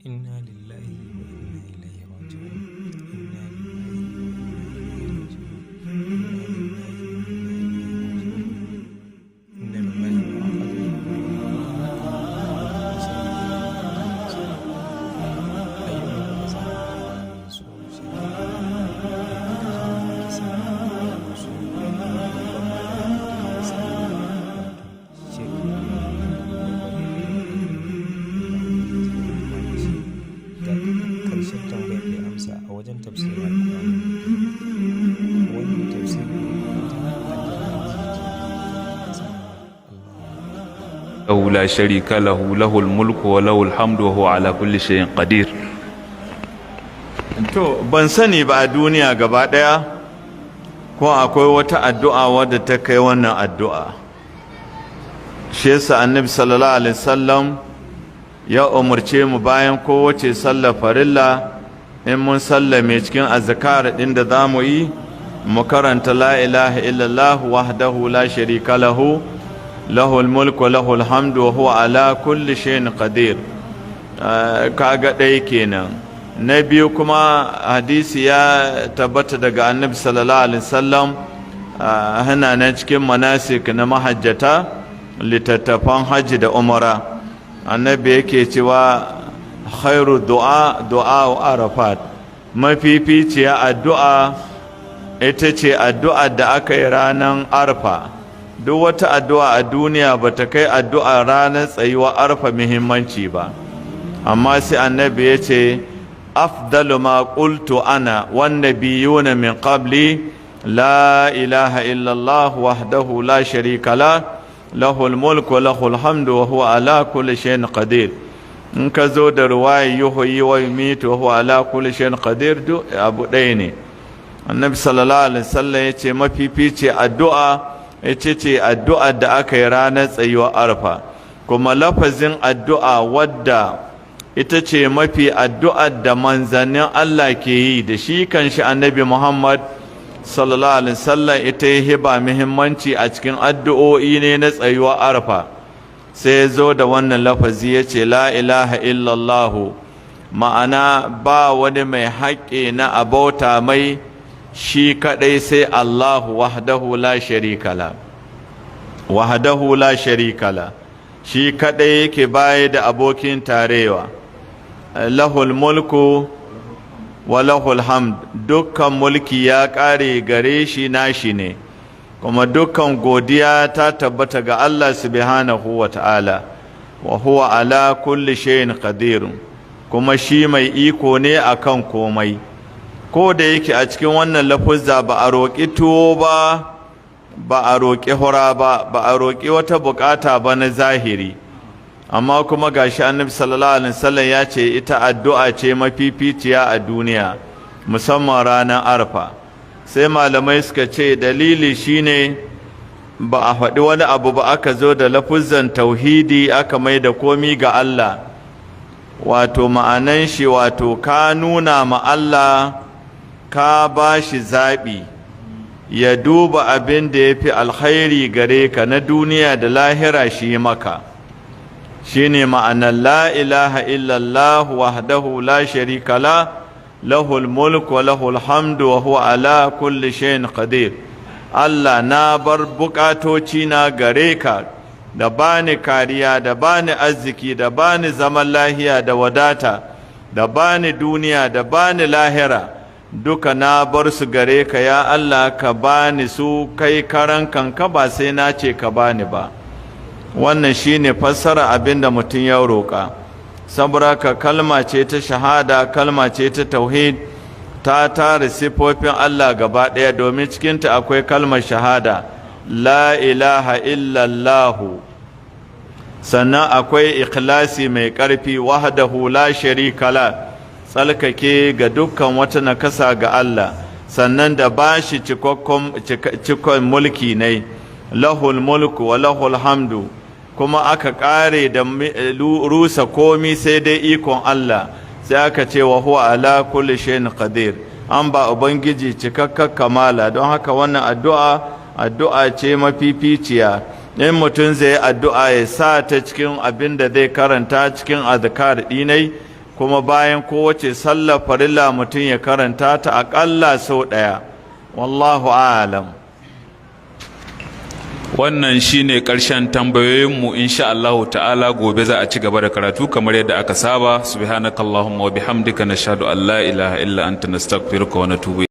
إنا لله وإنا إليه راجعون. إنا لله وإنا إليه راجعون. إن الله karshen tambayar da amsa a wajen tafsirin Al-Qur'ani wanda tafsirin له لا شريك له له الملك وله الحمد وهو على كل شيء قدير. To ban sani ba a duniya gaba daya ko akwai wata addu'a wadda ta kai wannan addu'a. Shi yasa Annabi sallallahu alaihi wasallam ya umarce mu bayan kowace sallar farilla in mun sallame cikin azkar din da zamu yi mu karanta la ilaha illallah wahdahu la sharika lahu lahul mulku wa lahul hamdu wa huwa ala kulli shay'in qadir. Kaga dai kenan. Na biyu kuma hadisi ya tabbata daga Annabi sallallahu alaihi wasallam hana nan cikin manasik na mahajjata littattafan hajji da umara. Annabi yake cewa khairu du'a arafat, mafificiya addu'a ita ce addu'a da aka yi ranar arfa. Duk wata addu'a a duniya ba ta kai addu'a ranar tsayuwa arfa muhimmanci ba, amma sai annabi ya ce afdalu ma qultu ana wan nabiyuna min qabli la ilaha illallah wahdahu la sharika la lahul mulku wa lahul hamdu wa huwa ala kulli shay'in qadir. In ka zo da ruwaya yuhyi wa yumitu wa huwa ala kulli shay'in qadir duk abu ɗaya ne. Annabi sallallahu alaihi wasallam ya ce mafifici addu'a ita ce addu'a da aka yi ranar tsayuwar arfa, kuma lafazin addu'a wadda ita ce mafi addu'ar da manzannin Allah ke yi da shi kanshi Annabi Muhammad sallallahu alaihi wasallam ita yi hiba muhimmanci a cikin addu'o'i ne na tsayuwar arfa. Sai ya zo da wannan lafazi ya ce la ilaha illallahu, ma'ana ba wani mai haƙƙi na abauta mai shi kaɗai sai Allahu wahdahu la sharika la, wahdahu la sharika la, shi kaɗai yake baya da abokin tarewa. Lahul mulku wa lahul hamd, dukkan mulki ya ƙare gare shi nashi ne, kuma dukkan godiya ta tabbata ga Allah subhanahu wa ta'ala, wa huwa ala kulli shay'in qadir, kuma shi mai iko ne akan komai. Ko da yake a cikin wannan lafuzza ba a roƙi tuwo ba, ba a roƙi hura ba, ba a roƙi wata buƙata ba na zahiri, amma kuma gashi Annabi sallallahu alaihi wasallam ya ce ita addu'a ce mafificiya a duniya, musamman ranar arfa. Sai malamai suka ce dalili shine ba a faɗi wani abu ba, aka zo da lafuzzan tauhidi aka mai da komi ga Allah, wato ma'anan shi wato ka nuna ma Allah ka ba shi zaɓi ya duba abin da ya fi alkhairi gare ka na duniya da lahira shi maka. Shi ne ma'anar la ilaha illallah wahdahu la sharika la lahul mulku wa lahul hamdu wa huwa ala kulli shay'in qadir. Allah, na bar bukatoci na gare ka, da bani kariya, da bani arziki, da bani zaman lahiya da wadata, da bani duniya, da bani lahira, duka na bar su gare ka ya Allah, ka bani su kai karan kanka ba sai na ce ka bani ba. Wannan shine fassara abinda mutum ya roƙa. Saboda ka kalma ce ta shahada, kalma ce ta tauhid, ta tara sifofin Allah gaba ɗaya, domin cikinta akwai kalmar shahada la ilaha illallahu, sannan akwai ikhlasi mai ƙarfi wahdahu la sharika la, tsalkake ga dukkan wata nakasa ga Allah, sannan da bashi cikon mulki ne, lahul mulku wa lahul hamdu, kuma aka ƙare da rusa komi sai dai ikon Allah, sai aka ce wa huwa ala kulli shay'in qadir, an ba ubangiji cikakkar kamala. Don haka wannan addu'a ce mafificiya. In mutum zai addu'a ya sa ta cikin abin da zai karanta cikin azkar dinai, kuma bayan kowace sallar farilla mutum ya karanta ta aƙalla sau ɗaya. Wallahu a'lam. Wannan shine ƙarshen tambayoyinmu, insha Allah ta'ala gobe za a ci gaba da karatu kamar yadda aka saba. Subhanakallahumma wa bihamdika nashhadu an la ilaha illa anta nastaghfiruka wa natubu